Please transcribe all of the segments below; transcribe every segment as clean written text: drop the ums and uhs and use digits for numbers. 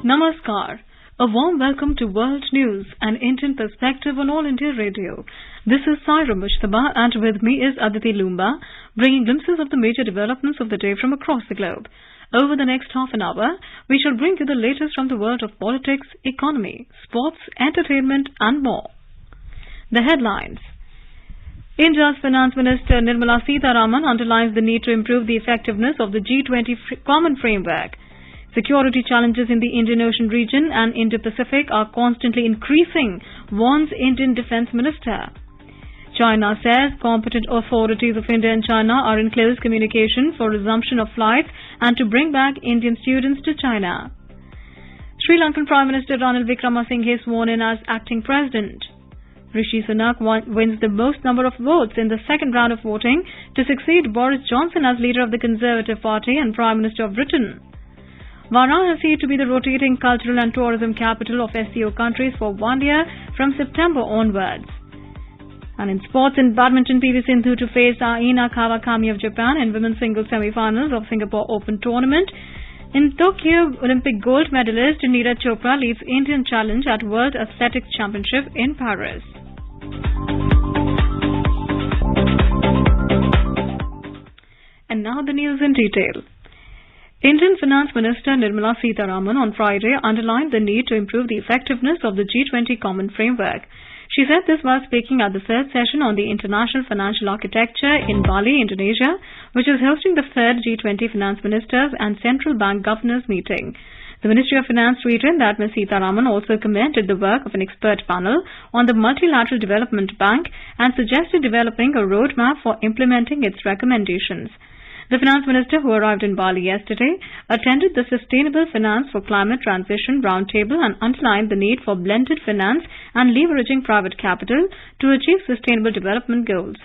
Namaskar. A warm welcome to World News, an Indian perspective on All India Radio. This is Saira Mushtaba and with me is Aditi Lumba, bringing glimpses of the major developments of the day from across the globe. Over the next half an hour, we shall bring you the latest from the world of politics, economy, sports, entertainment and more. The headlines. India's Finance Minister Nirmala Sitharaman underlines the need to improve the effectiveness of the G20 Common Framework. Security challenges in the Indian Ocean region and Indo-Pacific are constantly increasing, warns Indian Defence Minister. China says competent authorities of India and China are in close communication for resumption of flights and to bring back Indian students to China. Sri Lankan Prime Minister Ranil Wickremesinghe sworn in as acting president. Rishi Sunak wins the most number of votes in the second round of voting to succeed Boris Johnson as leader of the Conservative Party and Prime Minister of Britain. Varanasi to be the rotating cultural and tourism capital of SCO countries for 1 year from September onwards. And in sports, in badminton, PV Sindhu to face Aina Kawakami of Japan in women's singles semi-finals of Singapore Open Tournament. In Tokyo, Olympic gold medalist Neeraj Chopra leads Indian challenge at World Athletics Championship in Paris. And now the news in detail. Indian Finance Minister Nirmala Sitharaman on Friday underlined the need to improve the effectiveness of the G20 Common Framework. She said this while speaking at the third session on the International Financial Architecture in Bali, Indonesia, which is hosting the third G20 Finance Ministers and Central Bank Governors meeting. The Ministry of Finance tweeted that Ms. Sitharaman also commended the work of an expert panel on the Multilateral Development Bank and suggested developing a roadmap for implementing its recommendations. The finance minister, who arrived in Bali yesterday, attended the Sustainable Finance for Climate Transition Roundtable and underlined the need for blended finance and leveraging private capital to achieve sustainable development goals.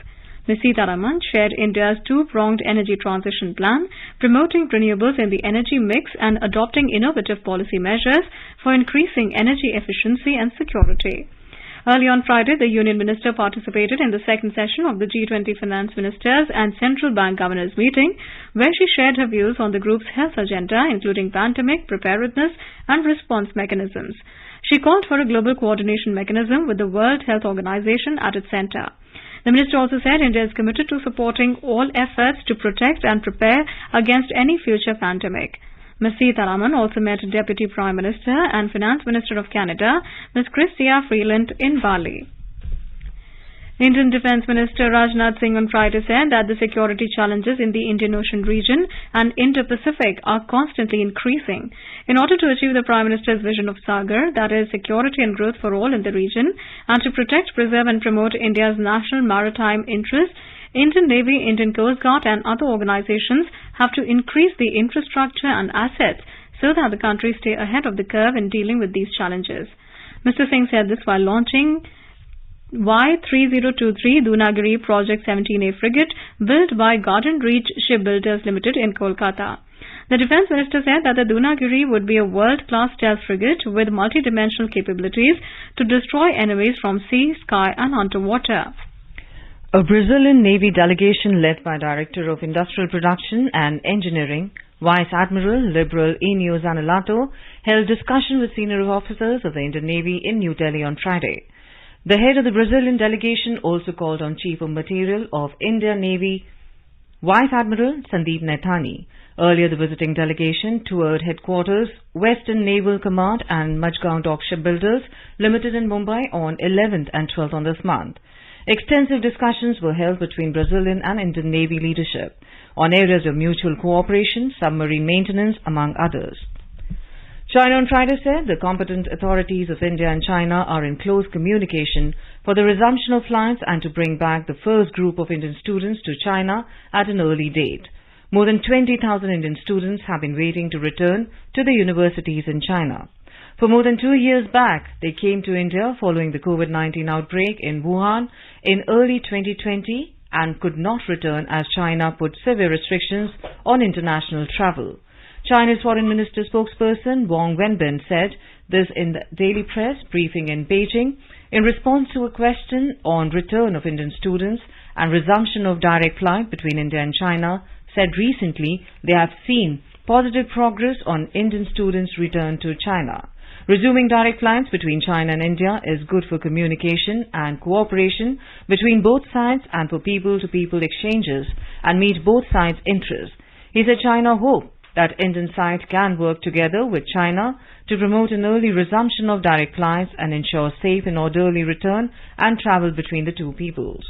Ms. Sitharaman shared India's two-pronged energy transition plan, promoting renewables in the energy mix and adopting innovative policy measures for increasing energy efficiency and security. Early on Friday, the Union Minister participated in the second session of the G20 Finance Ministers and Central Bank Governors meeting, where she shared her views on the group's health agenda, including pandemic, preparedness and response mechanisms. She called for a global coordination mechanism with the World Health Organization at its center. The minister also said India is committed to supporting all efforts to protect and prepare against any future pandemic. Ms. Sitharaman also met Deputy Prime Minister and Finance Minister of Canada, Ms. Chrystia Freeland, in Bali. Indian Defence Minister Rajnath Singh on Friday said that the security challenges in the Indian Ocean region and Indo-Pacific are constantly increasing. In order to achieve the Prime Minister's vision of Sagar, that is, security and growth for all in the region, and to protect, preserve and promote India's national maritime interests, Indian Navy, Indian Coast Guard and other organizations have to increase the infrastructure and assets so that the country stay ahead of the curve in dealing with these challenges. Mr. Singh said this while launching Y3023 Dunagiri Project 17A frigate built by Garden Reach Shipbuilders Limited in Kolkata. The Defence Minister said that the Dunagiri would be a world-class stealth frigate with multi-dimensional capabilities to destroy enemies from sea, sky and underwater. A Brazilian Navy delegation led by Director of Industrial Production and Engineering, Vice Admiral Liberal Enio Zanelato, held discussion with senior officers of the Indian Navy in New Delhi on Friday. The head of the Brazilian delegation also called on Chief of Material of Indian Navy, Vice Admiral Sandeep Naithani. Earlier, the visiting delegation toured headquarters, Western Naval Command and Majgaon Dock Shipbuilders Limited in Mumbai on 11th and 12th on this month. Extensive discussions were held between Brazilian and Indian Navy leadership on areas of mutual cooperation, submarine maintenance, among others. China on Friday said the competent authorities of India and China are in close communication for the resumption of flights and to bring back the first group of Indian students to China at an early date. More than 20,000 Indian students have been waiting to return to the universities in China. For more than 2 years back, they came to India following the COVID-19 outbreak in Wuhan in early 2020 and could not return as China put severe restrictions on international travel. China's Foreign Minister spokesperson Wang Wenbin said this in the daily press briefing in Beijing in response to a question on return of Indian students and resumption of direct flight between India and China, said recently they have seen positive progress on Indian students' return to China. Resuming direct flights between China and India is good for communication and cooperation between both sides and for people-to-people exchanges and meet both sides' interests. He said China hopes that Indian side can work together with China to promote an early resumption of direct flights and ensure safe and orderly return and travel between the two peoples.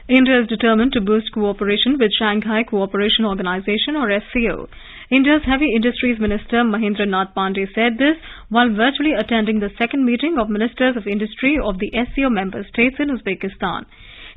India is determined to boost cooperation with Shanghai Cooperation Organization or SCO. India's Heavy Industries Minister Mahendra Nath Pandey said this while virtually attending the second meeting of Ministers of Industry of the SCO member states in Uzbekistan.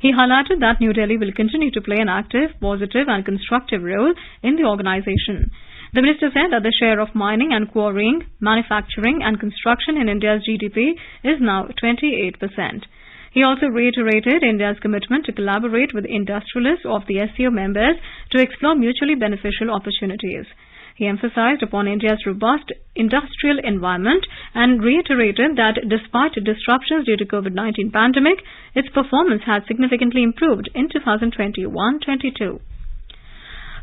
He highlighted that New Delhi will continue to play an active, positive and constructive role in the organization. The minister said that the share of mining and quarrying, manufacturing and construction in India's GDP is now 28%. He also reiterated India's commitment to collaborate with industrialists of the SCO members to explore mutually beneficial opportunities. He emphasized upon India's robust industrial environment and reiterated that despite disruptions due to COVID-19 pandemic, its performance has significantly improved in 2021-22.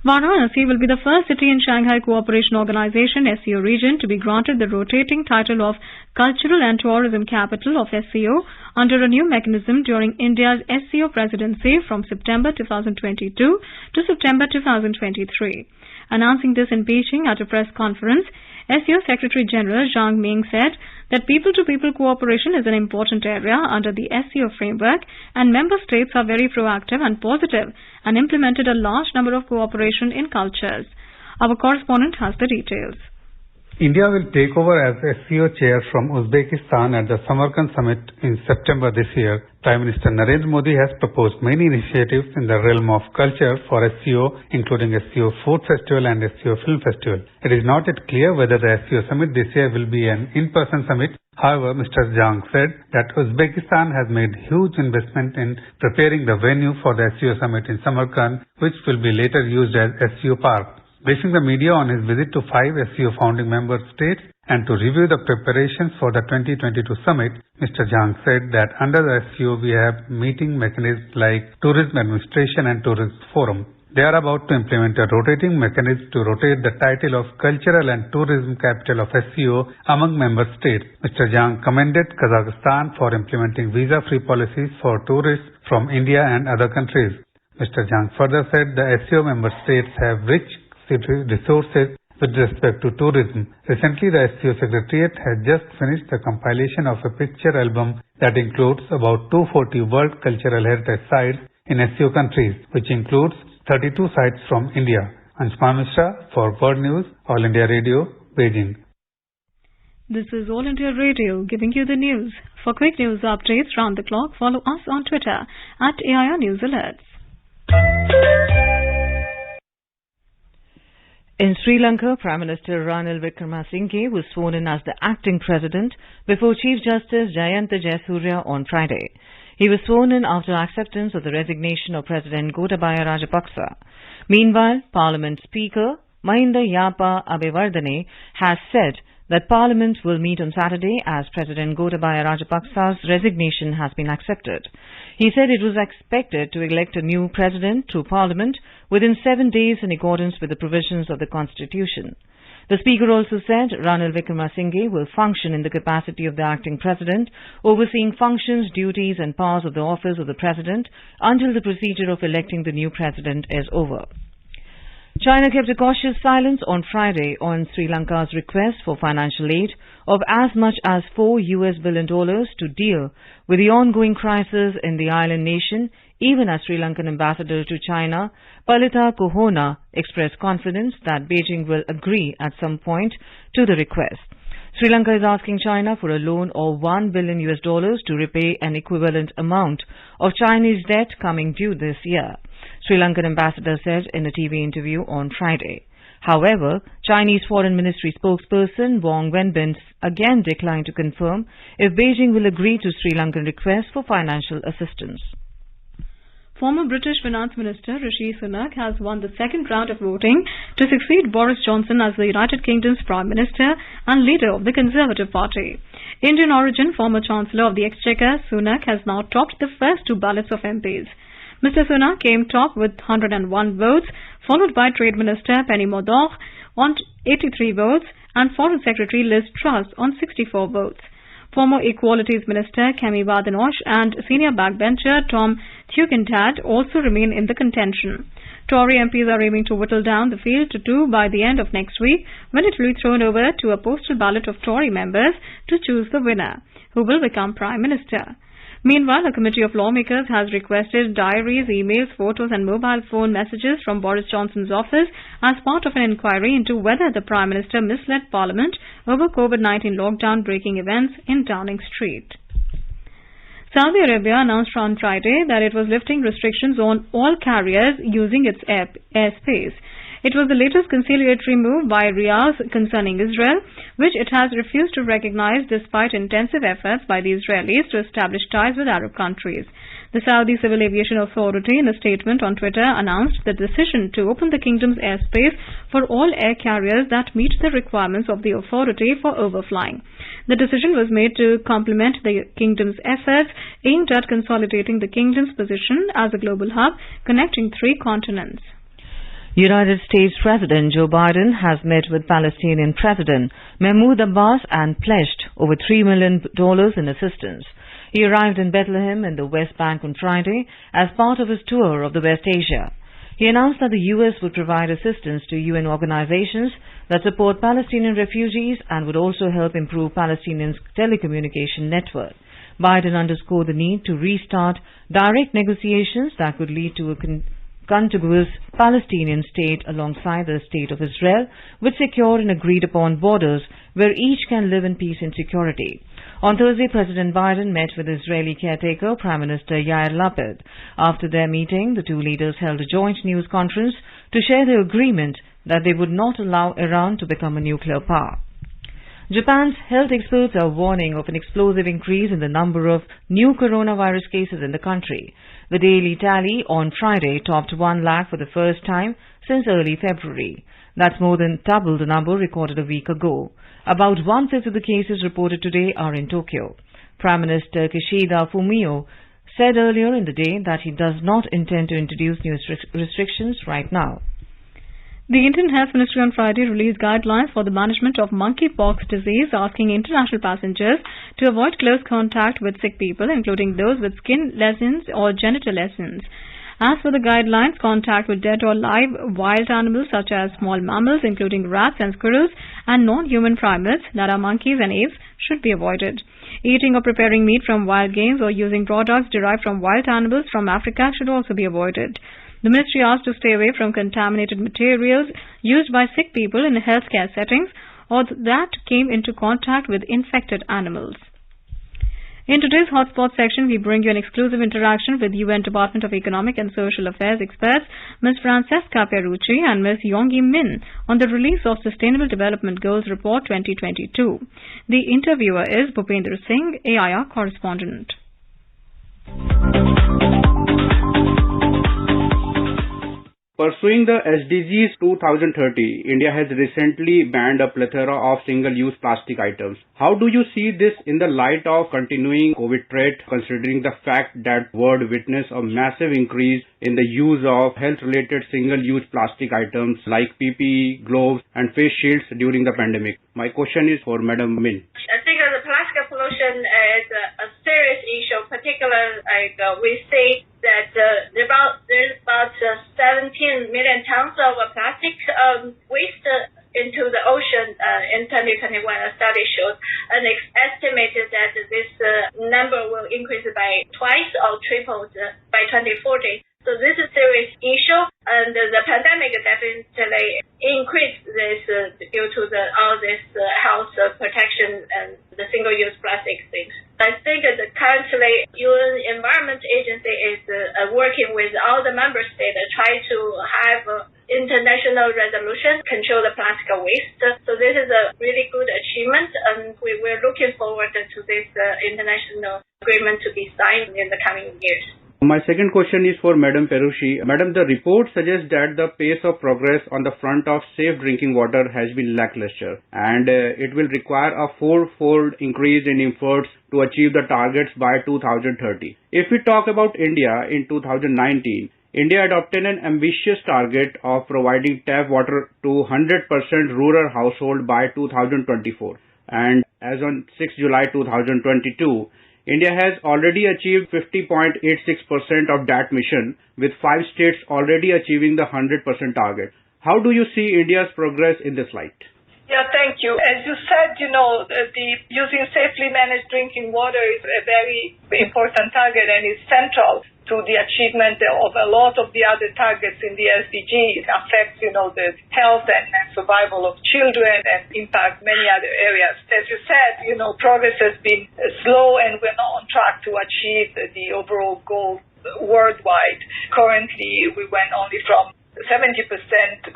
Varanasi will be the first city in Shanghai Cooperation Organization SCO region to be granted the rotating title of Cultural and Tourism Capital of SCO under a new mechanism during India's SCO presidency from September 2022 to September 2023. Announcing this in Beijing at a press conference, SCO Secretary General Zhang Ming said that people-to-people cooperation is an important area under the SCO framework and member states are very proactive and positive and implemented a large number of cooperation in cultures. Our correspondent has the details. India will take over as SCO chair from Uzbekistan at the Samarkand summit in September this year. Prime Minister Narendra Modi has proposed many initiatives in the realm of culture for SCO, including SCO Food Festival and SCO Film Festival. It is not yet clear whether the SCO summit this year will be an in-person summit. However, Mr. Zhang said that Uzbekistan has made huge investment in preparing the venue for the SCO summit in Samarkand, which will be later used as SCO Park. Briefing the media on his visit to 5 SCO founding member states and to review the preparations for the 2022 summit, Mr. Zhang said that under the SCO we have meeting mechanisms like Tourism Administration and Tourism Forum. They are about to implement a rotating mechanism to rotate the title of Cultural and Tourism Capital of SCO among member states. Mr. Zhang commended Kazakhstan for implementing visa-free policies for tourists from India and other countries. Mr. Zhang further said the SCO member states have rich resources with respect to tourism. Recently, the SCO Secretariat has just finished the compilation of a picture album that includes about 240 World Cultural Heritage Sites in SCO countries, which includes 32 sites from India. Anshuman Mishra for World News, All India Radio, Beijing. This is All India Radio giving you the news. For quick news updates round the clock, follow us on Twitter at AIR News Alerts. In Sri Lanka, Prime Minister Ranil Wickremesinghe was sworn in as the acting president before Chief Justice Jayantha Jayasuriya on Friday. He was sworn in after acceptance of the resignation of President Gotabaya Rajapaksa. Meanwhile, Parliament Speaker Mahinda Yapa Abeyewardene has said that Parliament will meet on Saturday as President Gotabaya Rajapaksa's resignation has been accepted. He said it was expected to elect a new president through Parliament within 7 days in accordance with the provisions of the Constitution. The Speaker also said Ranil Wickremesinghe will function in the capacity of the acting president, overseeing functions, duties and powers of the office of the president until the procedure of electing the new president is over. China kept a cautious silence on Friday on Sri Lanka's request for financial aid of as much as $4 billion to deal with the ongoing crisis in the island nation, even as Sri Lankan ambassador to China, Palita Kohona, expressed confidence that Beijing will agree at some point to the request. Sri Lanka is asking China for a loan of $1 billion to repay an equivalent amount of Chinese debt coming due this year, Sri Lankan ambassador said in a TV interview on Friday. However, Chinese Foreign Ministry spokesperson Wang Wenbin again declined to confirm if Beijing will agree to Sri Lankan request for financial assistance. Former British Finance Minister Rishi Sunak has won the second round of voting to succeed Boris Johnson as the United Kingdom's Prime Minister and leader of the Conservative Party. Indian origin former Chancellor of the Exchequer Sunak has now topped the first two ballots of MPs. Mr. Sunak came top with 101 votes, followed by Trade Minister Penny Murdoch on 83 votes and Foreign Secretary Liz Truss on 64 votes. Former Equalities Minister Kemi Badenoch and senior backbencher Tom Tugendhat also remain in the contention. Tory MPs are aiming to whittle down the field to two by the end of next week, when it will be thrown over to a postal ballot of Tory members to choose the winner, who will become Prime Minister. Meanwhile, a committee of lawmakers has requested diaries, emails, photos and mobile phone messages from Boris Johnson's office as part of an inquiry into whether the Prime Minister misled Parliament over COVID-19 lockdown breaking events in Downing Street. Saudi Arabia announced on Friday that it was lifting restrictions on all carriers using its airspace. It was the latest conciliatory move by Riyadh concerning Israel, which it has refused to recognize despite intensive efforts by the Israelis to establish ties with Arab countries. The Saudi Civil Aviation Authority, in a statement on Twitter, announced the decision to open the kingdom's airspace for all air carriers that meet the requirements of the authority for overflying. The decision was made to complement the kingdom's efforts aimed at consolidating the kingdom's position as a global hub connecting 3 continents. United States President Joe Biden has met with Palestinian President Mahmoud Abbas and pledged over $3 million in assistance. He arrived in Bethlehem in the West Bank on Friday as part of his tour of the West Asia. He announced that the U.S. would provide assistance to UN organizations that support Palestinian refugees and would also help improve Palestinians' telecommunication network. Biden underscored the need to restart direct negotiations that could lead to a contiguous Palestinian state alongside the state of Israel, with secure and agreed upon borders where each can live in peace and security. On Thursday, President Biden met with Israeli caretaker Prime Minister Yair Lapid. After their meeting, the two leaders held a joint news conference to share their agreement that they would not allow Iran to become a nuclear power. Japan's health experts are warning of an explosive increase in the number of new coronavirus cases in the country. The daily tally on Friday topped 1 lakh for the first time since early February. That's more than double the number recorded a week ago. About 1/5 of the cases reported today are in Tokyo. Prime Minister Kishida Fumio said earlier in the day that he does not intend to introduce new restrictions right now. The Indian Health Ministry on Friday released guidelines for the management of monkeypox disease, asking international passengers to avoid close contact with sick people, including those with skin lesions or genital lesions. As for the guidelines, contact with dead or live wild animals such as small mammals, including rats and squirrels, and non-human primates, that are monkeys and apes, should be avoided. Eating or preparing meat from wild games or using products derived from wild animals from Africa should also be avoided. The ministry asked to stay away from contaminated materials used by sick people in healthcare settings or that came into contact with infected animals. In today's Hotspot section, we bring you an exclusive interaction with UN Department of Economic and Social Affairs experts Ms. Francesca Pierucci and Ms. Yonggi Min on the release of Sustainable Development Goals Report 2022. The interviewer is Bhupender Singh, AIR correspondent. Pursuing the SDGs 2030, India has recently banned a plethora of single-use plastic items. How do you see this in the light of continuing COVID threat, considering the fact that world witnessed a massive increase in the use of health-related single-use plastic items like PPE, gloves and face shields during the pandemic? My question is for Madam Min. I think the plastic pollution is a serious issue, particularly we see that there's about 17 million tons of plastic waste into the ocean in 2021. A study showed and estimated that this number will increase by twice or tripled by 2040. So this is a serious issue, and the pandemic definitely increased this due to all this health protection and the single-use plastic things. I think that currently UN Environment Agency is working with all the member states to try to have international resolution control the plastic waste. So this is a really good achievement, and we're looking forward to this international agreement to be signed in the coming years. My second question is for Madam Perushi. Madam, the report suggests that the pace of progress on the front of safe drinking water has been lackluster, and it will require a fourfold increase in efforts to achieve the targets by 2030. If we talk about India in 2019, India adopted an ambitious target of providing tap water to 100% rural household by 2024. And as on 6 July 2022, India has already achieved 50.86% of that mission, with 5 states already achieving the 100% target. How do you see India's progress in this light? Yeah, thank you. As you said, the using safely managed drinking water is a very important target and is central to the achievement of a lot of the other targets in the SDG. It affects, the health and survival of children and impact many other areas. As you said, progress has been slow and we're not on track to achieve the overall goal worldwide. Currently, we went only from 70%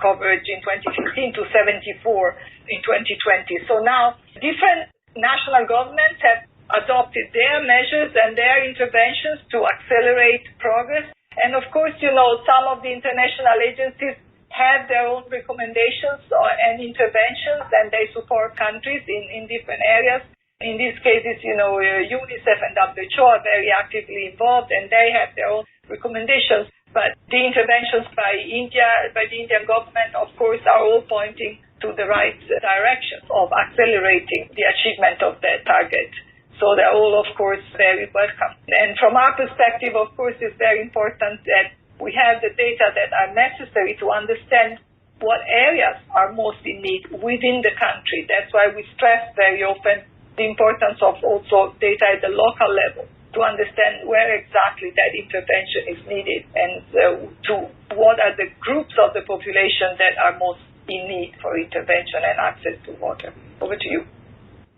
coverage in 2015 to 74% in 2020. So now different national governments have adopted their measures and their interventions to accelerate progress. And of course, some of the international agencies have their own recommendations and interventions, and they support countries in different areas. In these cases, UNICEF and WHO are very actively involved, and they have their own recommendations. But the interventions by the Indian government, of course, are all pointing to the right direction of accelerating the achievement of their target. So they're all, of course, very welcome. And from our perspective, of course, it's very important that we have the data that are necessary to understand what areas are most in need within the country. That's why we stress very often the importance of also data at the local level to understand where exactly that intervention is needed and to what are the groups of the population that are most in need for intervention and access to water. Over to you.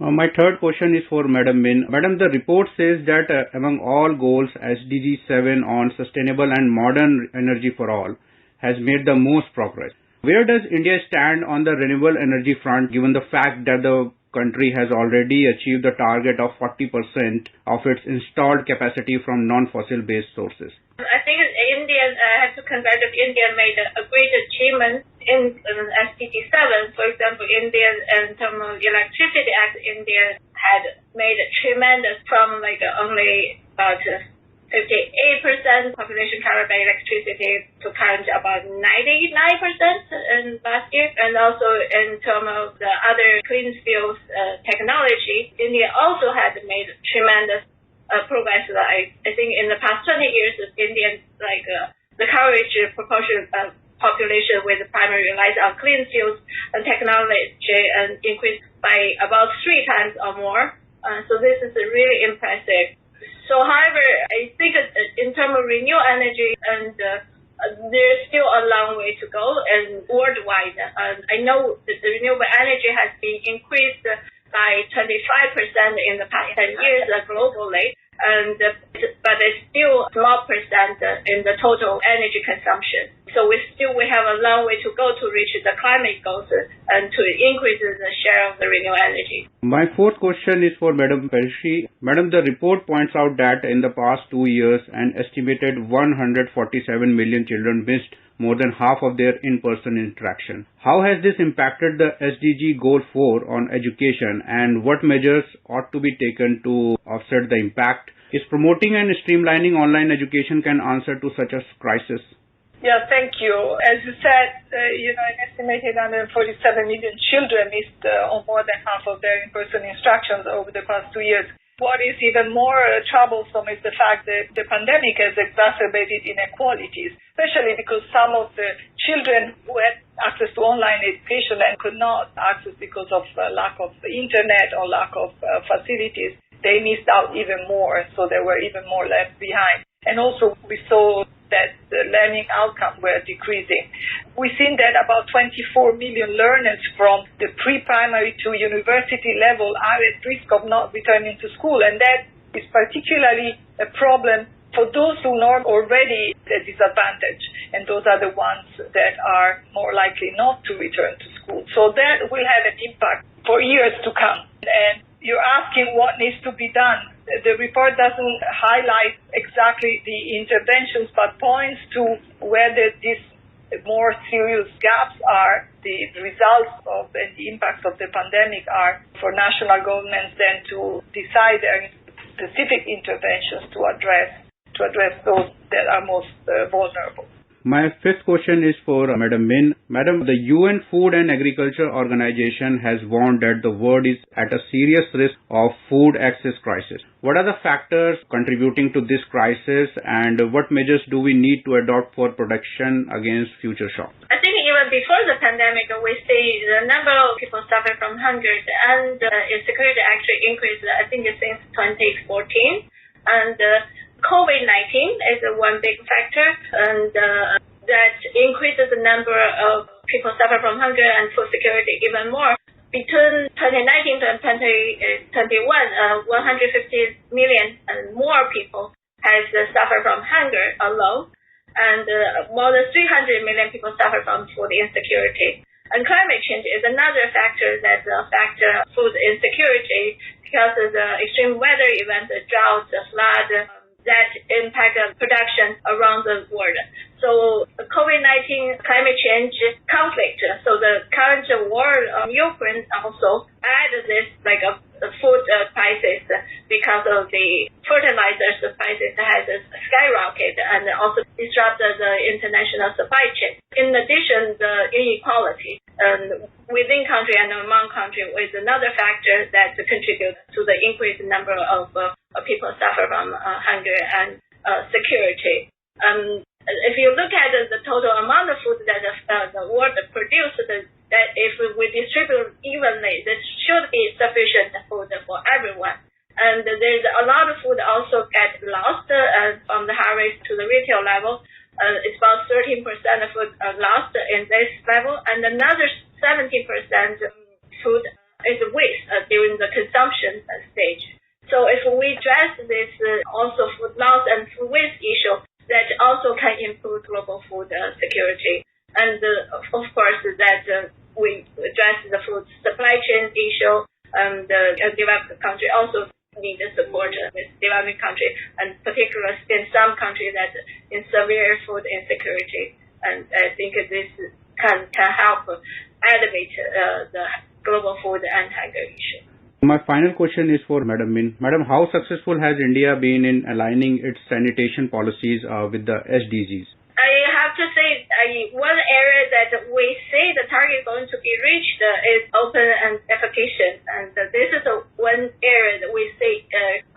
My third question is for Madam Min. Madam, the report says that among all goals, SDG 7 on sustainable and modern energy for all has made the most progress. Where does India stand on the renewable energy front, given the fact that the country has already achieved the target of 40% of its installed capacity from non-fossil based sources? I think India, I have to congratulate India made a great achievement in SDG 7. For example, India, in terms of Electricity Act, India had made a tremendous from only about 58% population covered by electricity to current about 99% in last year. And also in terms of the other clean fuels technology, India also had made tremendous progress. I think in the past 20 years, India the coverage proportion of population with primary reliance on clean fuels and technology increased by about 3 times or more. So this is really impressive. So, however, I think in terms of renewable energy, and there's still a long way to go, and worldwide, I know that the renewable energy has been increased by 25% in the past 10 years globally, but it's still a small percent in the total energy consumption. So we have a long way to go to reach the climate goals and to increase the share of the renewable energy. My fourth question is for Madam Perushi. Madam, the report points out that in the past 2 years, an estimated 147 million children missed more than half of their in-person interaction. How has this impacted the SDG Goal 4 on education, and what measures ought to be taken to offset the impact? Is promoting and streamlining online education can answer to such a crisis? Yeah, thank you. As you said, an estimated 147 million children missed or more than half of their in-person instructions over the past 2 years. What is even more troublesome is the fact that the pandemic has exacerbated inequalities, especially because some of the children who had access to online education and could not access because of lack of internet or lack of facilities, they missed out even more, so they were even more left behind. And also we saw that the learning outcomes were decreasing. We've seen that about 24 million learners from the pre-primary to university level are at risk of not returning to school, and that is particularly a problem for those who are already at disadvantage, and those are the ones that are more likely not to return to school. So that will have an impact for years to come. And you're asking what needs to be done. The report doesn't highlight exactly the interventions, but points to whether these more serious gaps are the results of and the impacts of the pandemic are for national governments then to decide their specific interventions to address those that are most vulnerable. My fifth question is for Madam Min. Madam, the UN Food and Agriculture Organization has warned that the world is at a serious risk of food access crisis. What are the factors contributing to this crisis, and what measures do we need to adopt for protection against future shocks? I think even before the pandemic, we see the number of people suffering from hunger and insecurity actually increased, I think, since 2014. And COVID-19 is one big factor, and that increases the number of people suffering from hunger and food security even more. Between 2019 and 2021, 150 million and more people has suffered from hunger alone, and more than 300 million people suffer from food insecurity. And climate change is another factor that affects food insecurity because of the extreme weather events, the drought, the flood, that impact production around the world. So COVID-19 climate change conflict, so the current war in Ukraine also added this like a food prices because of the fertilizers prices has skyrocketed and also disrupted the international supply chain. In addition, the inequality within country and among country is another factor that contributes to the increased number of people suffer from hunger and security. If you look at the total amount of food that the world produces, that if we distribute evenly, this should be sufficient food for everyone. And there's a lot of food also get lost from the harvest to the retail level. It's about 13% of food lost in this level, and another 70% food is waste during the consumption stage. So if we address this also food loss and food waste issue, that also can improve global food security. And of course, that we address the food supply chain issue, and the developed country also need the support with developing country, and particularly in some countries that in severe food insecurity. And I think this can help elevate the global food and hunger issue. My final question is for Madam Min. Madam, how successful has India been in aligning its sanitation policies with the SDGs? I have to say, one area that we say the target is going to be reached is open and efficacious. And this is one area that we say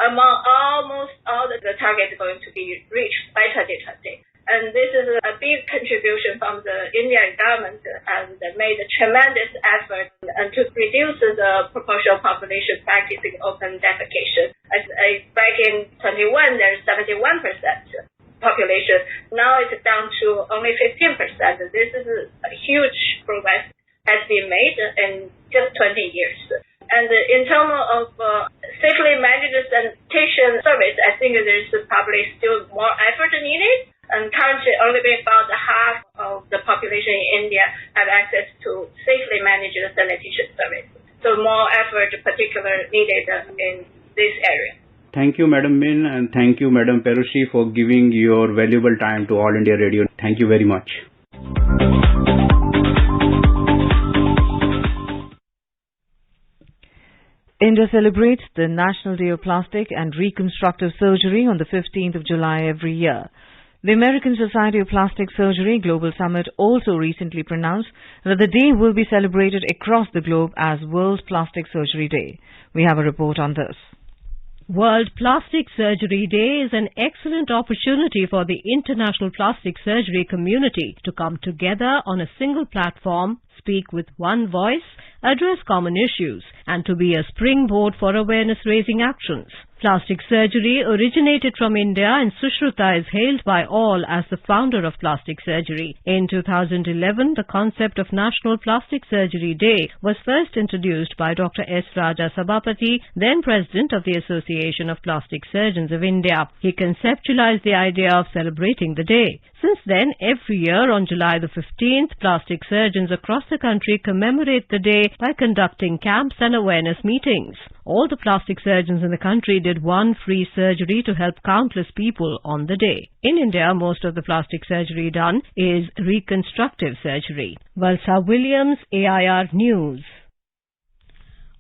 among almost all the targets going to be reached by 2020. And this is a big contribution from the Indian government and made a tremendous effort to reduce the proportion of population practicing open defecation. Back in 21, there's 71% population. Now it's down to only 15%. This is a huge progress has been made in just 20 years. And in terms of safely managed sanitation service, I think there's probably still more effort needed. And currently, only about half of the population in India have access to safely managed sanitation service. So more effort, particularly needed in this area. Thank you, Madam Min, and thank you, Madam Perushi, for giving your valuable time to All India Radio. Thank you very much. India celebrates the National Day of Plastic and Reconstructive Surgery on the 15th of July every year. The American Society of Plastic Surgery Global Summit also recently pronounced that the day will be celebrated across the globe as World Plastic Surgery Day. We have a report on this. World Plastic Surgery Day is an excellent opportunity for the international plastic surgery community to come together on a single platform, speak with one voice, address common issues, and to be a springboard for awareness-raising actions. Plastic surgery originated from India, and Sushruta is hailed by all as the founder of plastic surgery. In 2011, the concept of National Plastic Surgery Day was first introduced by Dr. S. Raja Sabapathy, then President of the Association of Plastic Surgeons of India. He conceptualized the idea of celebrating the day. Since then, every year on July the 15th, plastic surgeons across the country commemorate the day by conducting camps and awareness meetings. All the plastic surgeons in the country did one free surgery to help countless people on the day. In India, most of the plastic surgery done is reconstructive surgery. Valsa Williams, AIR News.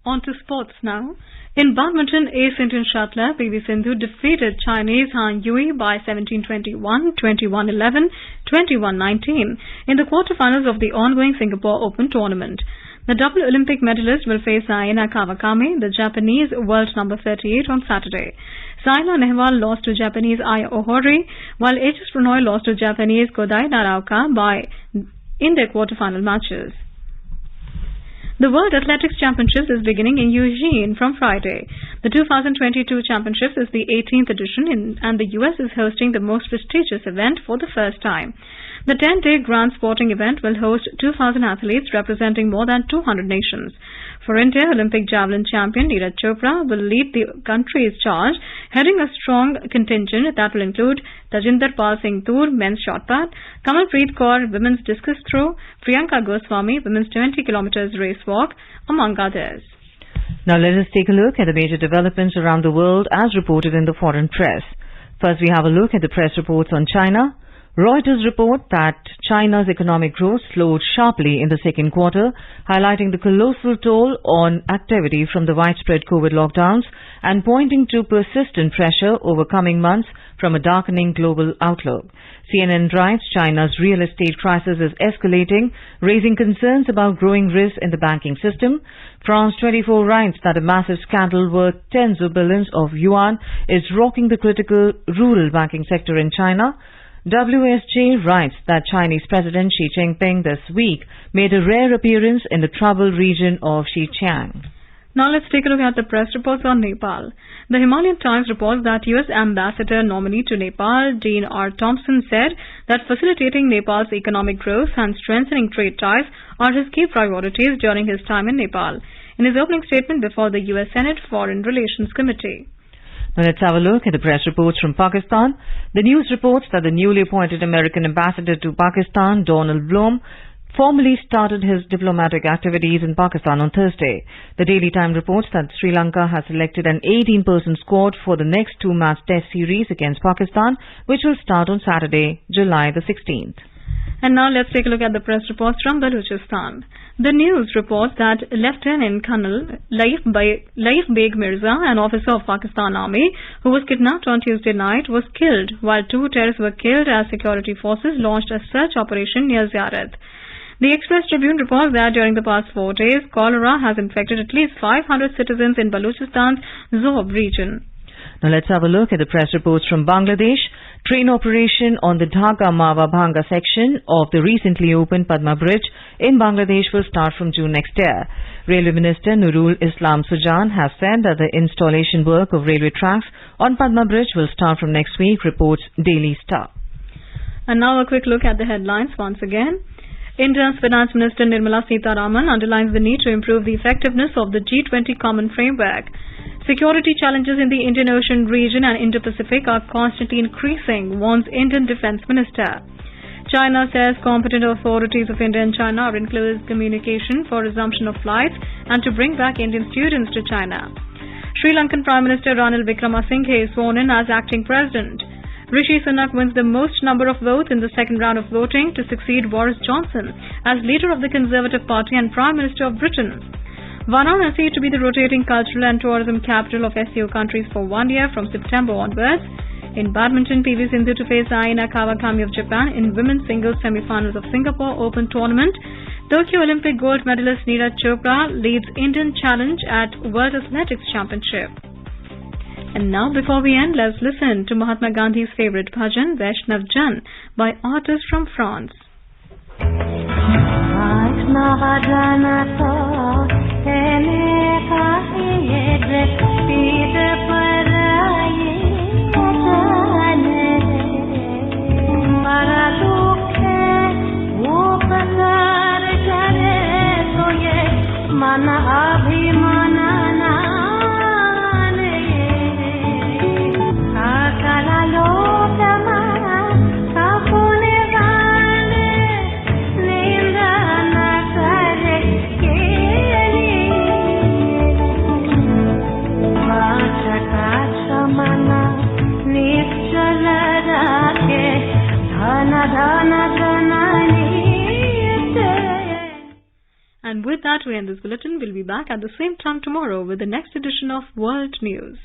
On to sports now. In badminton, ace Indian shuttler PV Sindhu defeated Chinese Han Yue by 17-21, 21-11, 21-19 in the quarterfinals of the ongoing Singapore Open tournament. The double Olympic medalist will face Naina Kawakami, the Japanese world number 38, on Saturday. Saina Nehwal lost to Japanese Aya Ohori, while HS Pranoy lost to Japanese Kodai Naraoka in their quarterfinal matches. The World Athletics Championships is beginning in Eugene from Friday. The 2022 Championships is the 18th edition and the US is hosting the most prestigious event for the first time. The 10-day grand sporting event will host 2,000 athletes representing more than 200 nations. For India, Olympic javelin champion Neeraj Chopra will lead the country's charge, heading a strong contingent that will include Tajinder Pal Singh Toor, men's shot put, Kamalpreet Kaur, women's discus throw, Priyanka Goswami, women's 20 kilometers race walk, among others. Now let us take a look at the major developments around the world as reported in the foreign press. First, we have a look at the press reports on China. Reuters report that China's economic growth slowed sharply in the second quarter, highlighting the colossal toll on activity from the widespread COVID lockdowns and pointing to persistent pressure over coming months from a darkening global outlook. CNN writes China's real estate crisis is escalating, raising concerns about growing risk in the banking system. France 24 writes that a massive scandal worth tens of billions of yuan is rocking the critical rural banking sector in China. WSJ writes that Chinese President Xi Jinping this week made a rare appearance in the troubled region of Xinjiang. Now let's take a look at the press reports on Nepal. The Himalayan Times reports that U.S. Ambassador nominee to Nepal, Dean R. Thompson, said that facilitating Nepal's economic growth and strengthening trade ties are his key priorities during his time in Nepal, in his opening statement before the U.S. Senate Foreign Relations Committee. Now let's have a look at the press reports from Pakistan. The news reports that the newly appointed American ambassador to Pakistan, Donald Blum, formally started his diplomatic activities in Pakistan on Thursday. The Daily Times reports that Sri Lanka has selected an 18-person squad for the next two-match test series against Pakistan, which will start on Saturday, July the 16th. And now let's take a look at the press reports from Balochistan. The news reports that Lieutenant Colonel Laif Beg Mirza, an officer of Pakistan Army who was kidnapped on Tuesday night, was killed, while two terrorists were killed as security forces launched a search operation near Ziyarat. The Express Tribune reports that during the past 4 days, cholera has infected at least 500 citizens in Balochistan's Zob region. Now let's have a look at the press reports from Bangladesh. Train operation on the Dhaka-Mawa Bhanga section of the recently opened Padma Bridge in Bangladesh will start from June next year. Railway Minister Nurul Islam Sujan has said that the installation work of railway tracks on Padma Bridge will start from next week, reports Daily Star. And now a quick look at the headlines once again. India's Finance Minister Nirmala Sitaraman underlines the need to improve the effectiveness of the G20 Common Framework. Security challenges in the Indian Ocean region and Indo-Pacific are constantly increasing, warns Indian Defence Minister. China says competent authorities of India and China are in close communication for resumption of flights and to bring back Indian students to China. Sri Lankan Prime Minister Ranil Wickremesinghe is sworn in as acting president. Rishi Sunak wins the most number of votes in the second round of voting to succeed Boris Johnson as leader of the Conservative Party and Prime Minister of Britain. Varanasi to be the rotating cultural and tourism capital of SCO countries for 1 year from September onwards. In badminton, PV Sindhu to face Aina Kawakami of Japan in women's singles semi-finals of Singapore Open tournament. Tokyo Olympic gold medalist Neeraj Chopra leads Indian challenge at World Athletics Championship. And now, before we end, let's listen to Mahatma Gandhi's favorite bhajan, Vaishnav Jan, by artists from France. And with that, we end this bulletin. We'll be back at the same time tomorrow with the next edition of World News.